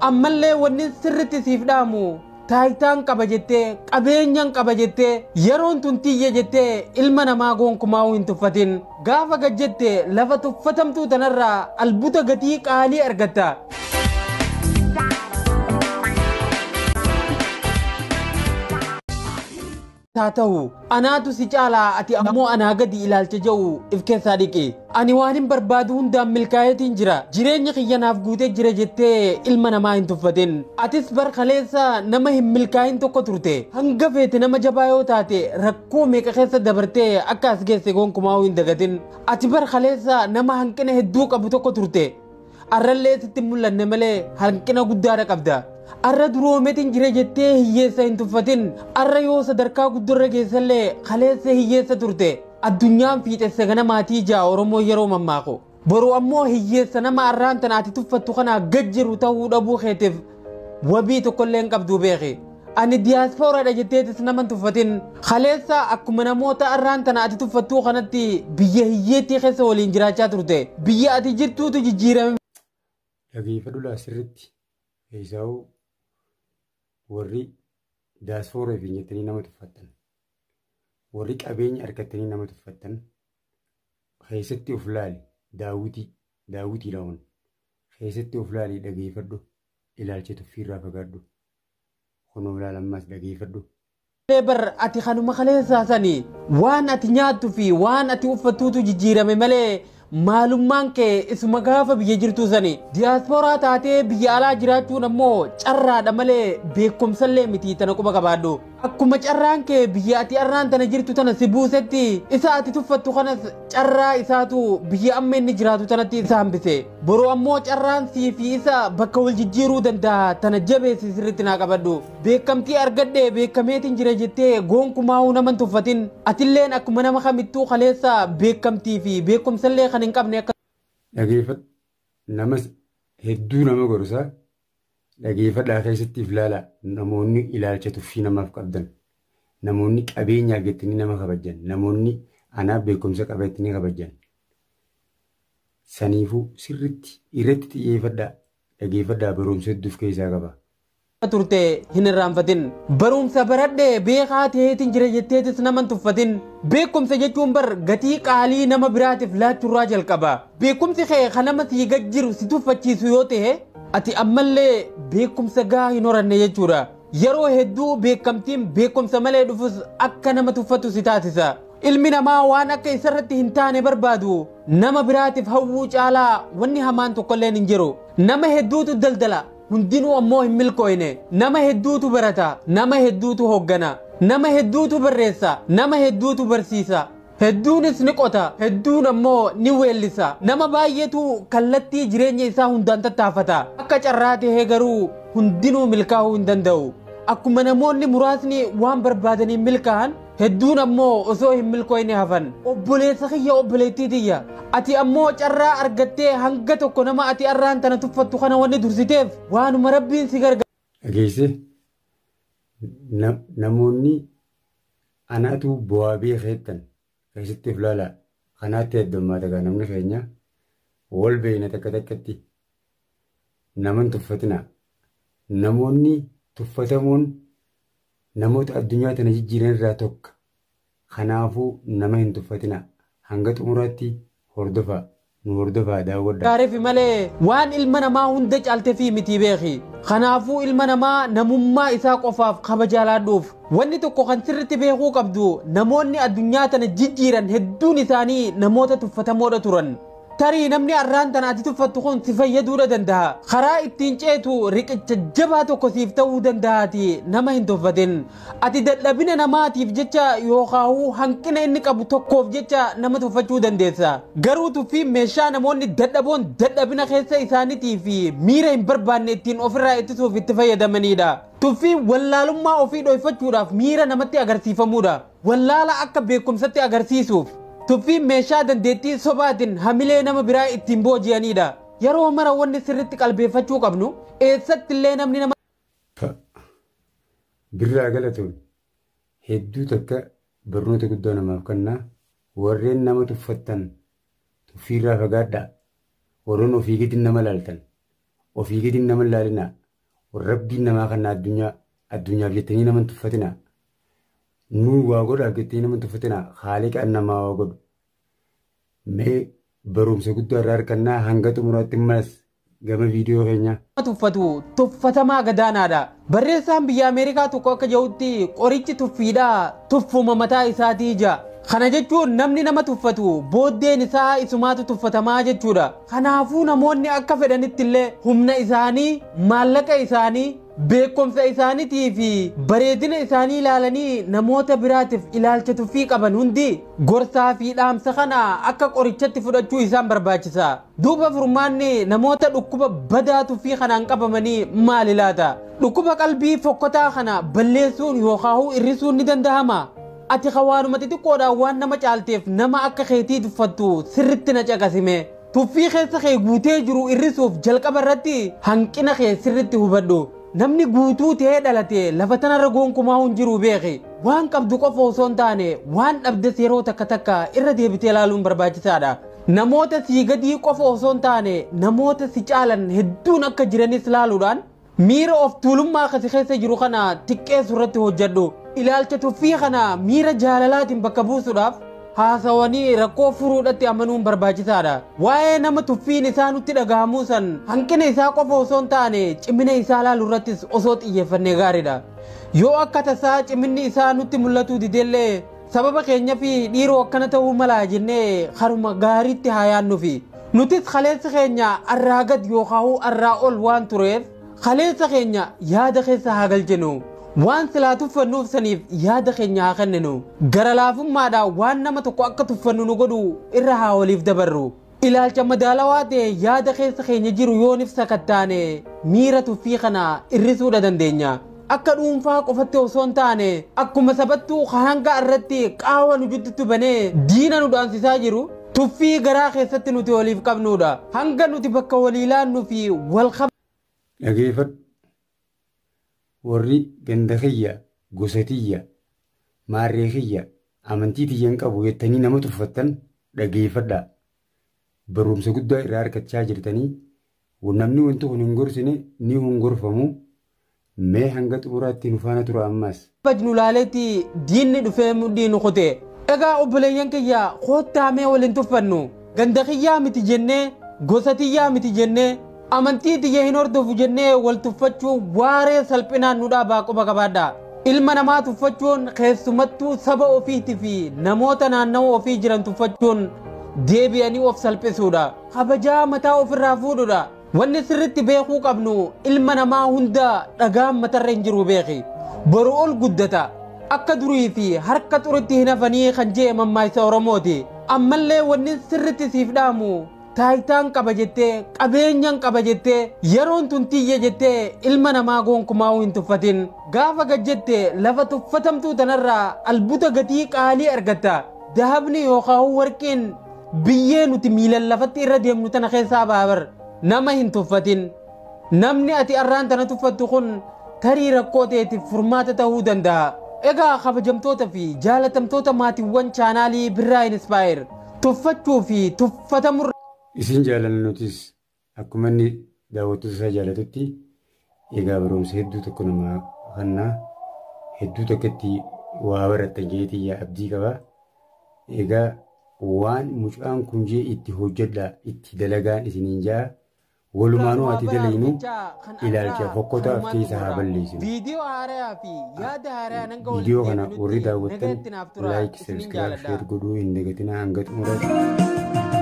ammallee wanni sirritti siif dhaamu taayitaan qaba jettee qabeenyaan qaba jettee yeroon tun tiyya jettee ilma namaa gonkumaa hin tuffatin gaafa gajjette lafa tuffatamtuu tanarraa albuuta gatii qaalii argatta. taatahu anaatu si caalaa ati ammoo anaa gadi ilaalcha jedhu if keessaa dhiqe ani waan hin barbaadu hundaan milkaa'eetiin jira jireenya kiyyanaaf guutee jira jettee ilma namaa hin tuffatin atis bar kaleessa nama hin milkaa'in tokko turte hanga feete nama jabaa yoo taate rakkoo meeqa keessa dabartee akka as geesse gonkumaa hin dagatin ati bar kaleessa nama hanqina hedduu qabu tokko turte arrallee sitti mul'anne malee hanqina guddaadha qabda. arra duroometiin jira jettee hiyyeessa hin tuffatin arra yoo sadarkaa guddorra geessallee kaleessa hiyyeessa turte addunyaan fiixesse gana maatii jaa oromoo yeroo mammaaqu boru ammoo hiyyeessa nama arraan tanaati tuffattu kana gajjiru ta'uu dhabuu keetiif wabii tokkollee hin qabdu beeki ani diyaaspooraadha jetteetis nama hin tuffatin kaleessa akkuma namoota arraan tanaati tuffattuu kanatti biyya hiyyeettii keessa waliin jiraachaa turte biyya ati jirtuutu jijjiirame. dhageeffadhu sirritti eessaa'u warri diyaaspooraa fi nyaatanii nama tuffattan warri qabeenya argatanii nama tuffattan keessatti of laali daawwitii laawwan keessatti of laali dhageeffadhu ilaalcha tuffiirraa fagaadhu kunoo ilaalammaas dhageeffadhu. bar ati kanuma kaleessaa sanii waan ati nyaattu fi waan ati uffattuutu jijjiirame malee maalummaan kee isuma gaafa biyya jirtu sani diyaaspooraa taatee biyya alaa jiraachuun ammoo carraadha malee beekumsallee miti tana quba qabaadhu akkuma carraan kee biyya ati arraan tana jirtu tana si buusetti isa ati tuffattu kanas carraa isaatu biyya amma inni jiraatu tanatti isa hambise boroo ammoo carraan sii fi isa bakka wal jijjiiruu danda'a tana jabeessi sirritti naa qabadhu beekamtii argadhe beekameetiin jira jettee gonkumaa'uu nama hin tuffatin atilleen akkuma nama kamittuu kaleessa beekamtii fi beekumsallee kan hin qabne akka dhageeffadhu nama hedduu nama gorsa dhageeffadhaa keessattiif laala namoonni ilaalcha tuffii namaaf qabdan namoonni qabeenya argatanii nama kabajan namoonni anaaf beekumsa qabatanii kabajan saniifuu sirritti irratti xiyyeeffadhaa dhageeffadhaa barumsa hedduuf keessaa qaba. turte hin irraanfatin barumsa baradhe beekaa ta'eetiin jira jetteetis nama hin tuffatin beekumsa jechuun bar gatii qaalii nama biraatiif laachuurraa jalqaba beekumsi kee kan nama sii gajjiru si tuffachiisu yoo ta'e ati ammallee beekumsa gaa hin horanne jechuudha yeroo hedduu beekamtiin beekumsa malee dhufus akka nama tuffatu si taasisa ilmi namaa waan akka isarratti hin taane barbaadu nama biraatiif hawwuu caalaa wanni hamaan tokkollee hin jiru nama hedduutu daldala hundinuu ammoo hin milkooyne nama hedduutu barata nama hedduutu hoggana nama hedduutu barreessa nama hedduutu barsiisa hedduunis ni qota hedduun ammoo ni weellisa nama baay'eetu kallattii jireenya isaa hundaan tattaafata akka carraa ta'ee garuu hundinuu milkaa'uu hin danda'u akkuma namoonni muraasni waan barbaadanii milkaa'an hedduun ammoo osoo hin milkooyne hafan obboleessa kiyya obboleettii tiyya ati ammoo carraa argattee hanga tokko nama ati arraan tana tuffattu kana wanni dursiteef waanuma rabbiin si gargaara. dhageesse namoonni anaatu bu'aa beekeettan keessattiif laala kanaatti heddummaata gaa namni keenya wal beeyna takka takkatti naman tuffatina namoonni tuffatamuun namoota addunyaa tana jijjiiran irraa tokko kanaafuu nama hin tuffatina hanga xumuraatti hordofaa nu hordofaa daawwadha. Gaariifi malee waan ilma namaa hunda caalte fi miti beeki kanaafuu ilma namaa namummaa isaa qofaaf kabajaalaadhuuf wanni tokko kan sirritti beekuu qabdu namoonni addunyaa tana jijjiiran hedduun isaanii namoota tuffatamoodha turan. tarii namni arraan tana ati tuffattu kun si fayyaduudha danda'a karaa ittiin ceetu riqicha jabaa tokko siif ta'uu danda'aati nama hin tuffatin ati dadhabina namaatiif jecha yookaan hanqina inni qabu tokkoof jecha nama tuffachuu dandeessa garuu tuffii meeshaa namoonni dadhaboon dadhabina keessa isaaniitii fi miira hin barbaanne ittiin ofirraa ittisuuf itti fayyadamanidha tuffii wallaalummaa ofii dhoyfachuudhaaf miira namatti agarsiifamuudha wallaala akka beekumsatti agarsiisuuf tuffii meeshaa dandeettii sobaatiin hamilee nama biraa ittiin booji'anidha yeroo mara wanni sirritti qalbeeffachuu qabnu eessatti illee namni nama birraa galatoon hedduu takka barnoota guddaa namaaf kennaa warreen nama tuffattan tuffiirraa fagaadhaa warroon ofii gidin nama laaltan ofii gidin nama laalinaa rabbiin namaa kana addunyaaf jettanii nama hin tuffatinaa. Nuu waa godhaa jettanii nama hin tuffatinaa. Haaliqaan namaa waa godhu. Mee barumsa guddaa irraa argannaa hanga xumuraatti malas gama viidiyoo keenyaa. Tuffatu tuffatamaa gadaanaadha. Barreessaan biyya Ameerikaa tokko akka jedhutti qorichi tuffiidha tuffuma mataa isaatii ija. Kana jechuun namni nama tuffatu booddeen isaa isumaatu tuffatamaa jechuudha. Kanaafuu namoonni akka fedhanitti illee humna isaanii, maallaqa isaanii, beekumsa isaaniitii fi bareedina isaanii ilaalanii namoota biraatiif ilaalcha tuffii qaban hundi gorsaa fi dhaamsa kana akka qorichatti fudhachuu isaan barbaachisa. Duuba furmaanni namoota dhukkuba badaa tuffii kanaan qabamanii maali laata? Dhukkuba qalbii fokkotaa kana balleessuun yookaan hir'isuun ni danda'ama. Ati hawaanuma xixiqqoodhaan waan nama caalteef nama akka keetii tuffattu sirritti na caqasime. Tuffii keessa kee guutee jiru hir'isuuf jalqaba irratti hanqina kee sirritti hubadhu. Namni guutuu ta'ee dhalate lafa tanarra gonkumaa hin jiru beeki. Waan qabdu qofa osoo hin taane waan dhabdes yeroo takka takka irra deebitee ilaaluun barbaachisaadha. Namoota sii gadii qofa osoo hin taane namoota si caalan hedduun akka jiranis ilaaluudhaan miira of tuulummaa kasi keessa jiru kana xiqqeessu irratti hojjedhu. Ilaalcha tuffii kana miira jaalalaatiin bakka buusuudhaaf haasawanii rakkoo furuudhaatti amanuun barbaachisaadha. Waa'ee nama tuffiin isaa nutti dhagahamuu san hanqina isaa qofa osoo hin taane cimina isaa ilaaluu irrattis osoo xiyyeeffannee gaariidha. Yoo akka tasaa ciminni isaa nutti mul'atu didellee sababa keenya fi dhiiroo akkana ta'uu malaa jennee haruma gaariitti haa yaannuufi. Nutis kaleessa keenya arraa gad yookaan arraa ol waan tureef kaleessa keenya yaada keessa haa galchinu. Waan silaa tuffannuuf saniif yaada keenya haa kenninu. Gara laafummaadhaan waan nama tokko akka tuffannu nu godhu irra haa waliif dabarru. Ilaalcha madaalawaa ta'e yaada keessa keenya jiru yoon ibsa kattaane miira tuffii kana hir'isuudha dandeenya. Akka dhuunfaa qofatti osoo hin taane akkuma sabattuu hanga irratti qaawwa nu jidduutti banee diina nu dhaansisaa jiru tuffii garaa keessatti nuti waliif qabnuudha. Hanga nuti bakka walii laannuu fi wal dhageeffadhu. Warri ganda kiyya, gosa tiyya, maarree kiyya, amantii tiyyan qabu jettanii nama tuffattan dhageeffadhaa. Barumsa guddaa irraa argachaa jirtanii namni wanti kun hin gorsine ni hongorfamu. Mee hanga xumuraatti nu faana tura ammas. Bajnu laaleetti diinni dhufee mudhii nu kute. Egaa obboleeyyan kiyya koottaa mee waliin tuffannu. Ganda kiyyaa miti jennee, gosa tiyyaa miti jennee, amantii tiyya hin hordofu jennee wal tuffachuu waaree salphinaan nu dhaabaa quba qabaadha. Ilma namaa tuffachuun keessumattuu saba ofiitii fi namoota naannawaa ofii jiran tuffachuun deebi'anii of salphisuudha. Kabajaa mataa ofirraa fuudhuudha. Wanni sirritti beekuu qabnu ilma namaa hunda dhagaan matarra hin jiru beeki. Boru ol guddata. Akka durii fi harka xuritti hin hafanii kan jee mammaaksa Oromooti. Ammallee wanni sirritti siif dhaamu taayitaan qaba jettee qabeenyaan qaba jettee yeroon tun tiyya jettee ilma namaa gonkumaa hin tuffatin. Gaafa gajjette lafa tuffatamtuu tanarraa albuuta gatii qaalii argatta. Dahabni yookaan warqeen biyyee nuti miilan lafatti irra deemnu tana keessaa baabar nama hin tuffatin. Namni ati arraan tana tuffattu kun tarii rakkoo ta'eetiif furmaata ta'uu danda'a. Egaa kabajamtoota fi jaalatamtoota maatiiwwan chaanaalii Birraa Inspire tuffachuu fi tuffatamuu isin jaalanna nutis akkuma inni daawwattoota isaa jaalatutti egaa barumsa hedduu tokko nama kannaa hedduu tokkotti waa barattan jeetii yaa abdii qaba. Egaa waan mucaan kun jee itti hojjedha itti dalagaan isiniin jaa walumaanuu ati dalaynu ilaalcha fokkotaaf keessa haa balleessinu. Viidiyoo kana warri daawwattan laayik, sabskiraayib, sheer godhuu hin dagatinaa hanga xumuraatti.